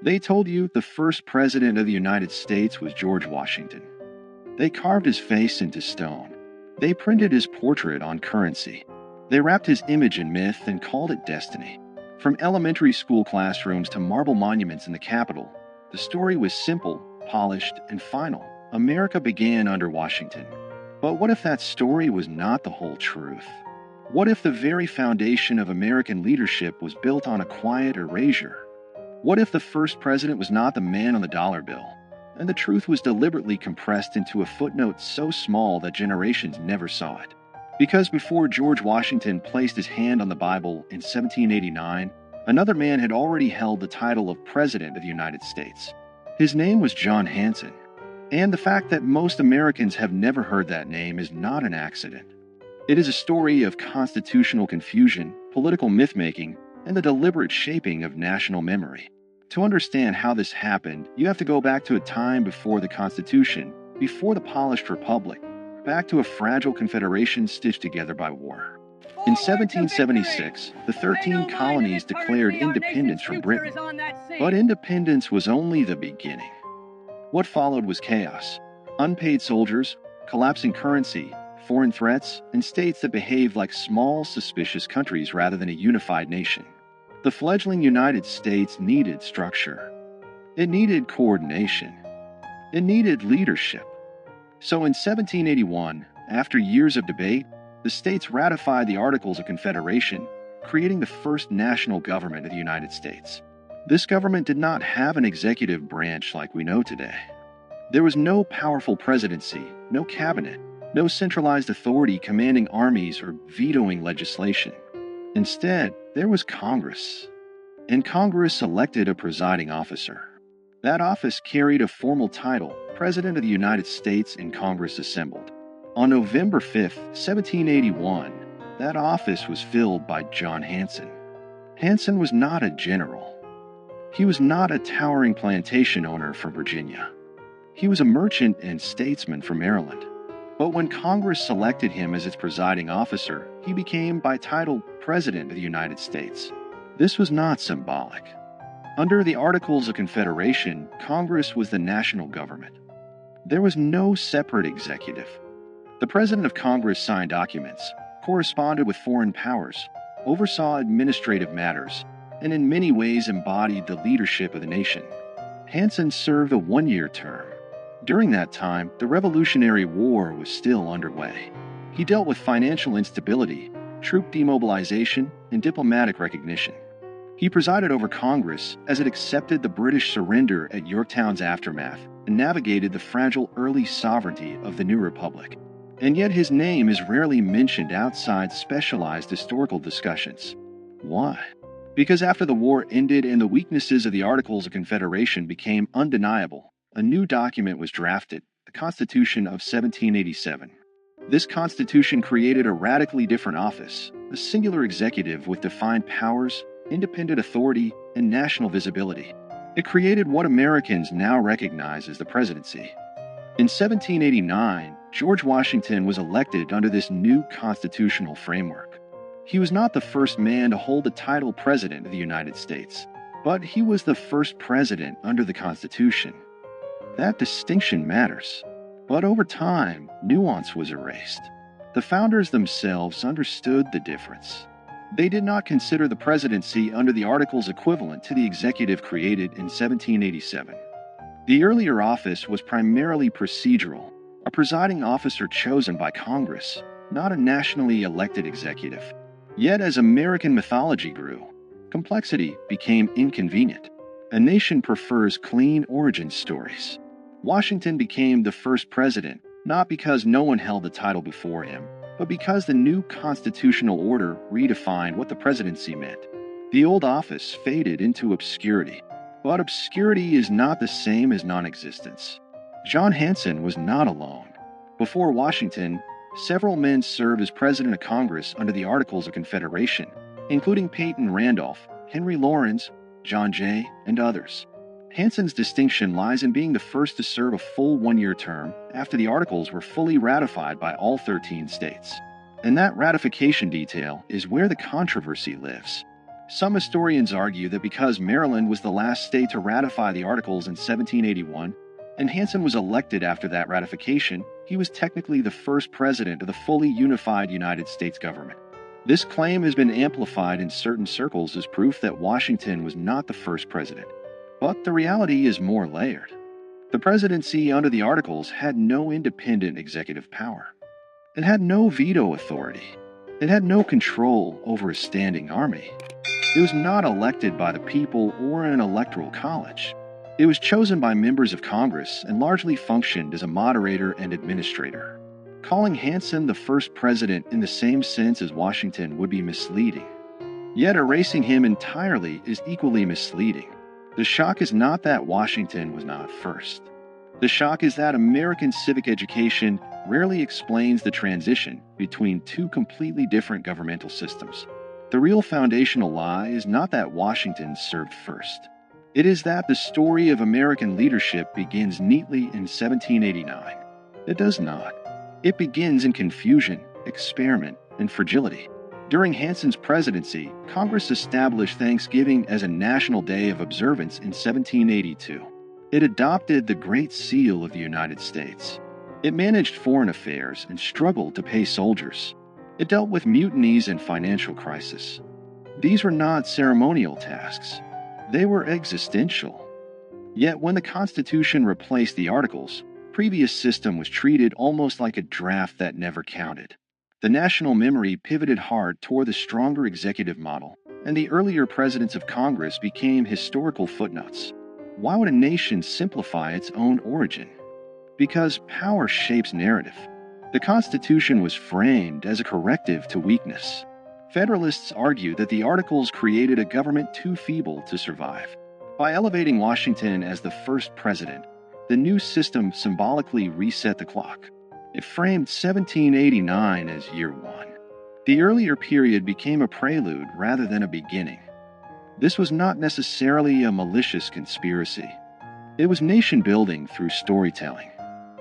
They told you the first president of the United States was George Washington. They carved his face into stone. They printed his portrait on currency. They wrapped his image in myth and called it destiny. From elementary school classrooms to marble monuments in the Capitol, the story was simple, polished, and final. America began under Washington. But what if that story was not the whole truth? What if the very foundation of American leadership was built on a quiet erasure? What if the first president was not the man on the dollar bill, and the truth was deliberately compressed into a footnote so small that generations never saw it? Because before George Washington placed his hand on the Bible in 1789, another man had already held the title of President of the United States. His name was John Hanson. And the fact that most Americans have never heard that name is not an accident. It is a story of constitutional confusion, political myth-making, and the deliberate shaping of national memory. To understand how this happened, you have to go back to a time before the Constitution, before the polished republic, back to a fragile confederation stitched together by war. In 1776, the 13 colonies declared independence from Britain, but independence was only the beginning. What followed was chaos, unpaid soldiers, collapsing currency, foreign threats, and states that behaved like small, suspicious countries rather than a unified nation. The fledgling United States needed structure. It needed coordination. It needed leadership. So in 1781, after years of debate, the states ratified the Articles of Confederation, creating the first national government of the United States. This government did not have an executive branch like we know today. There was no powerful presidency, no cabinet, no centralized authority commanding armies or vetoing legislation. Instead, there was Congress. And Congress elected a presiding officer. That office carried a formal title, President of the United States, and Congress assembled. On November 5, 1781, that office was filled by John Hanson. Hanson was not a general. He was not a towering plantation owner from Virginia. He was a merchant and statesman from Maryland. But when Congress selected him as its presiding officer, he became by title President of the United States. This was not symbolic. Under the Articles of Confederation, Congress was the national government. There was no separate executive. The President of Congress signed documents, corresponded with foreign powers, oversaw administrative matters, and in many ways embodied the leadership of the nation. Hanson served a one-year term. During that time, the Revolutionary War was still underway. He dealt with financial instability, troop demobilization, and diplomatic recognition. He presided over Congress as it accepted the British surrender at Yorktown's aftermath and navigated the fragile early sovereignty of the new republic. And yet his name is rarely mentioned outside specialized historical discussions. Why? Because after the war ended and the weaknesses of the Articles of Confederation became undeniable, a new document was drafted, the Constitution of 1787. This Constitution created a radically different office, a singular executive with defined powers, independent authority, and national visibility. It created what Americans now recognize as the presidency. In 1789, George Washington was elected under this new constitutional framework. He was not the first man to hold the title President of the United States, but he was the first president under the Constitution. That distinction matters. But over time, nuance was erased. The founders themselves understood the difference. They did not consider the presidency under the Articles equivalent to the executive created in 1787. The earlier office was primarily procedural, a presiding officer chosen by Congress, not a nationally elected executive. Yet as American mythology grew, complexity became inconvenient. A nation prefers clean origin stories. Washington became the first president, not because no one held the title before him, but because the new constitutional order redefined what the presidency meant. The old office faded into obscurity. But obscurity is not the same as non-existence. John Hanson was not alone. Before Washington, several men served as President of Congress under the Articles of Confederation, including Peyton Randolph, Henry Laurens, John Jay, and others. Hanson's distinction lies in being the first to serve a full one-year term after the Articles were fully ratified by all 13 states. And that ratification detail is where the controversy lives. Some historians argue that because Maryland was the last state to ratify the Articles in 1781, and Hanson was elected after that ratification, he was technically the first president of the fully unified United States government. This claim has been amplified in certain circles as proof that Washington was not the first president. But the reality is more layered. The presidency under the Articles had no independent executive power. It had no veto authority. It had no control over a standing army. It was not elected by the people or an electoral college. It was chosen by members of Congress and largely functioned as a moderator and administrator. Calling Hanson the first president in the same sense as Washington would be misleading. Yet erasing him entirely is equally misleading. The shock is not that Washington was not first. The shock is that American civic education rarely explains the transition between two completely different governmental systems. The real foundational lie is not that Washington served first. It is that the story of American leadership begins neatly in 1789. It does not. It begins in confusion, experiment, and fragility. During Hanson's presidency, Congress established Thanksgiving as a national day of observance in 1782. It adopted the Great Seal of the United States. It managed foreign affairs and struggled to pay soldiers. It dealt with mutinies and financial crisis. These were not ceremonial tasks. They were existential. Yet when the Constitution replaced the Articles, the previous system was treated almost like a draft that never counted. The national memory pivoted hard toward the stronger executive model, and the earlier presidents of Congress became historical footnotes. Why would a nation simplify its own origin? Because power shapes narrative. The Constitution was framed as a corrective to weakness. Federalists argue that the Articles created a government too feeble to survive. By elevating Washington as the first president, the new system symbolically reset the clock. It framed 1789 as year one. The earlier period became a prelude rather than a beginning. This was not necessarily a malicious conspiracy. It was nation-building through storytelling.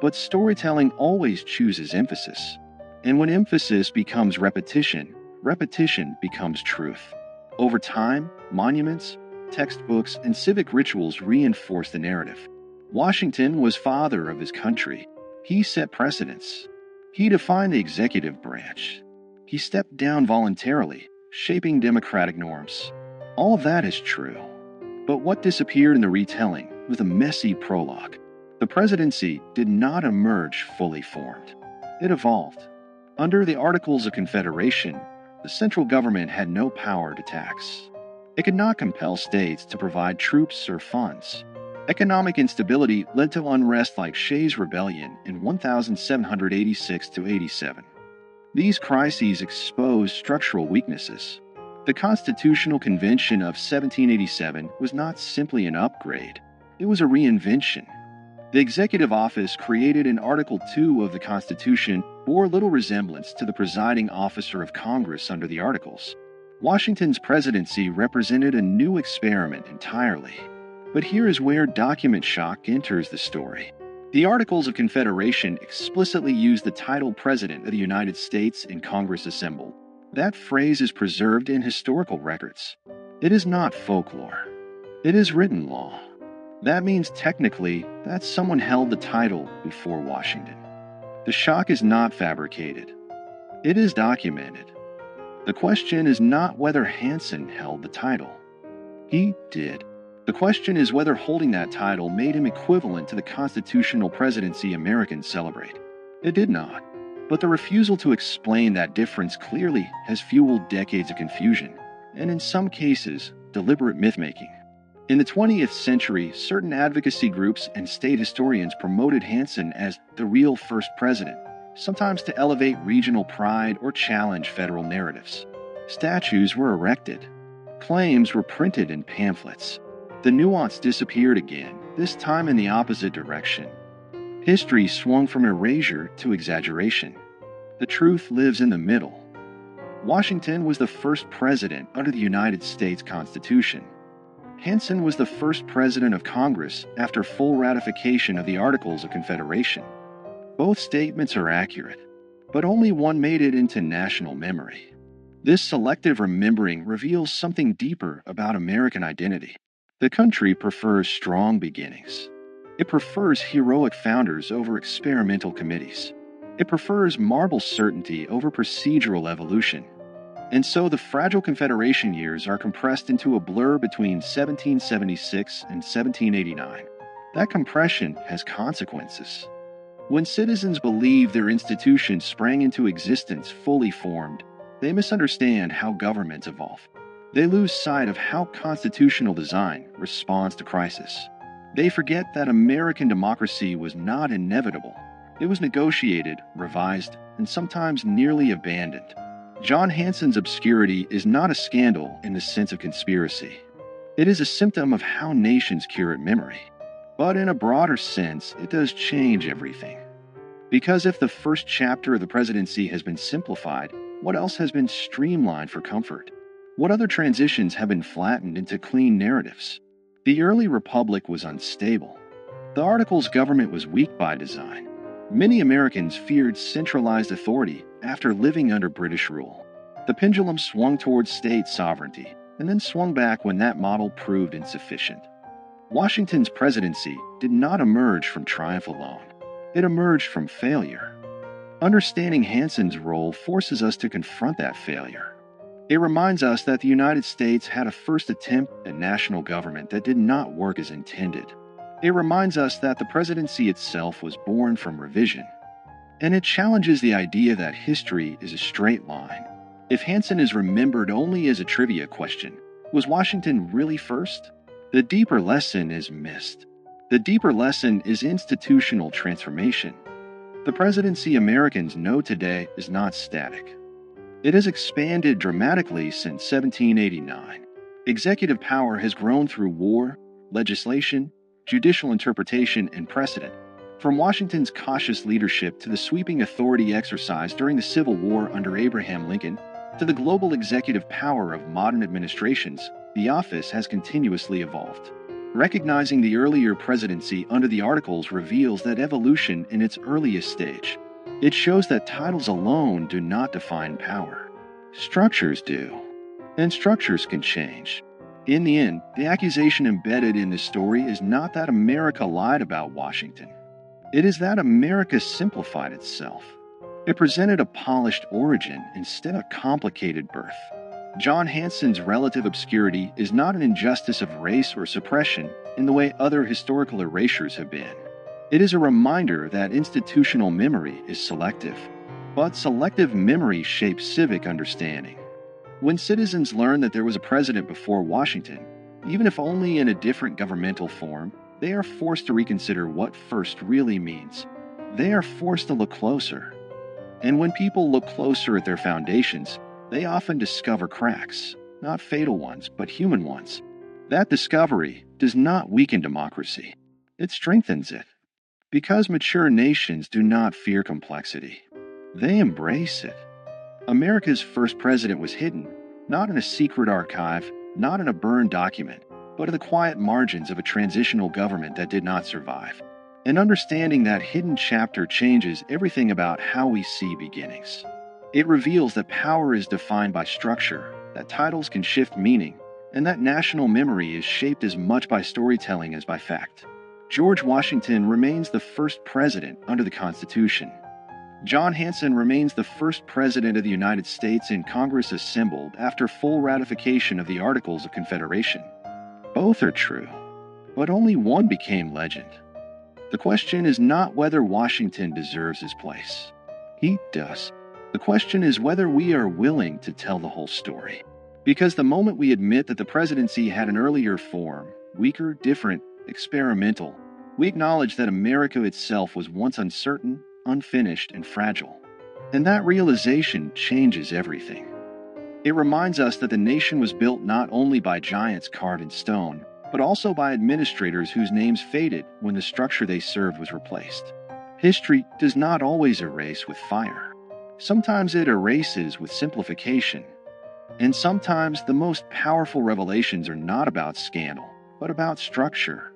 But storytelling always chooses emphasis. And when emphasis becomes repetition, repetition becomes truth. Over time, monuments, textbooks, and civic rituals reinforce the narrative. Washington was father of his country. He set precedents. He defined the executive branch. He stepped down voluntarily, shaping democratic norms. All of that is true. But what disappeared in the retelling was a messy prologue. The presidency did not emerge fully formed. It evolved. Under the Articles of Confederation, the central government had no power to tax. It could not compel states to provide troops or funds. Economic instability led to unrest like Shays' Rebellion in 1786–87. These crises exposed structural weaknesses. The Constitutional Convention of 1787 was not simply an upgrade, it was a reinvention. The executive office created in Article 2 of the Constitution bore little resemblance to the presiding officer of Congress under the Articles. Washington's presidency represented a new experiment entirely. But here is where document shock enters the story. The Articles of Confederation explicitly use the title President of the United States in Congress assembled. That phrase is preserved in historical records. It is not folklore. It is written law. That means technically that someone held the title before Washington. The shock is not fabricated. It is documented. The question is not whether Hanson held the title. He did. The question is whether holding that title made him equivalent to the constitutional presidency Americans celebrate. It did not. But the refusal to explain that difference clearly has fueled decades of confusion, and in some cases, deliberate myth-making. In the 20th century, certain advocacy groups and state historians promoted Hanson as the real first president, sometimes to elevate regional pride or challenge federal narratives. Statues were erected. Claims were printed in pamphlets. The nuance disappeared again, this time in the opposite direction. History swung from erasure to exaggeration. The truth lives in the middle. Washington was the first president under the United States Constitution. Hanson was the first president of Congress after full ratification of the Articles of Confederation. Both statements are accurate, but only one made it into national memory. This selective remembering reveals something deeper about American identity. The country prefers strong beginnings. It prefers heroic founders over experimental committees. It prefers marble certainty over procedural evolution. And so the fragile Confederation years are compressed into a blur between 1776 and 1789. That compression has consequences. When citizens believe their institutions sprang into existence fully formed, they misunderstand how governments evolve. They lose sight of how constitutional design responds to crisis. They forget that American democracy was not inevitable. It was negotiated, revised, and sometimes nearly abandoned. John Hanson's obscurity is not a scandal in the sense of conspiracy. It is a symptom of how nations curate memory. But in a broader sense, it does change everything. Because if the first chapter of the presidency has been simplified, what else has been streamlined for comfort? What other transitions have been flattened into clean narratives? The early republic was unstable. The Articles government was weak by design. Many Americans feared centralized authority after living under British rule. The pendulum swung towards state sovereignty, and then swung back when that model proved insufficient. Washington's presidency did not emerge from triumph alone. It emerged from failure. Understanding Hanson's role forces us to confront that failure. It reminds us that the United States had a first attempt at national government that did not work as intended. It reminds us that the presidency itself was born from revision. And it challenges the idea that history is a straight line. If Hanson is remembered only as a trivia question, was Washington really first? The deeper lesson is missed. The deeper lesson is institutional transformation. The presidency Americans know today is not static. It has expanded dramatically since 1789. Executive power has grown through war, legislation, judicial interpretation, and precedent. From Washington's cautious leadership to the sweeping authority exercised during the Civil War under Abraham Lincoln, to the global executive power of modern administrations, the office has continuously evolved. Recognizing the earlier presidency under the Articles reveals that evolution in its earliest stage. It shows that titles alone do not define power. Structures do. And structures can change. In the end, the accusation embedded in this story is not that America lied about Washington. It is that America simplified itself. It presented a polished origin instead of a complicated birth. John Hanson's relative obscurity is not an injustice of race or suppression in the way other historical erasures have been. It is a reminder that institutional memory is selective, but selective memory shapes civic understanding. When citizens learn that there was a president before Washington, even if only in a different governmental form, they are forced to reconsider what first really means. They are forced to look closer. And when people look closer at their foundations, they often discover cracks, not fatal ones, but human ones. That discovery does not weaken democracy. It strengthens it. Because mature nations do not fear complexity. They embrace it. America's first president was hidden, not in a secret archive, not in a burned document, but in the quiet margins of a transitional government that did not survive. And understanding that hidden chapter changes everything about how we see beginnings. It reveals that power is defined by structure, that titles can shift meaning, and that national memory is shaped as much by storytelling as by fact. George Washington remains the first president under the Constitution. John Hanson remains the first president of the United States in Congress assembled after full ratification of the Articles of Confederation. Both are true, but only one became legend. The question is not whether Washington deserves his place. He does. The question is whether we are willing to tell the whole story. Because the moment we admit that the presidency had an earlier form, weaker, different, experimental, we acknowledge that America itself was once uncertain, unfinished, and fragile. And that realization changes everything. It reminds us that the nation was built not only by giants carved in stone, but also by administrators whose names faded when the structure they served was replaced. History does not always erase with fire. Sometimes it erases with simplification. And sometimes the most powerful revelations are not about scandal, but about structure.